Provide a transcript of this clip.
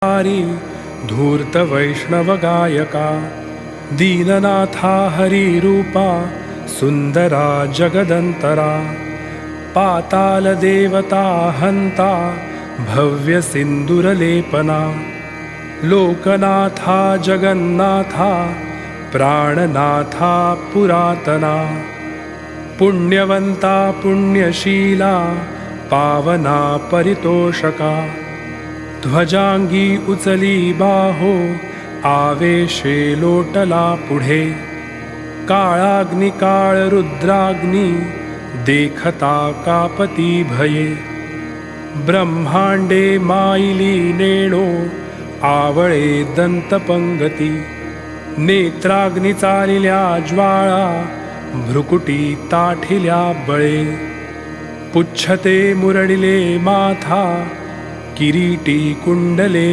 हरी धूर्त वैष्णव गायका दीननाथा हरी रूपा सुंदरा जगदंतरा पाताल देवता हंता भव्य सिंदूरलेपना लोकनाथा जगन्नाथा प्राणनाथा पुरातना पुण्यवंता पुण्यशीला पावना परितोषका ध्वजांगी उचली बाहो आवेशे लोटला पुढे काळाग्नि काळ रुद्राग्नी देखता कापती भये ब्रह्मांडे माईली नेणो आवळे दंतपंगती नेत्राग्नि चालिल्या ज्वाळा भ्रुकुटी ताठिल्या बळे पुच्छते मुरडिले माथा किरीटी कुंडले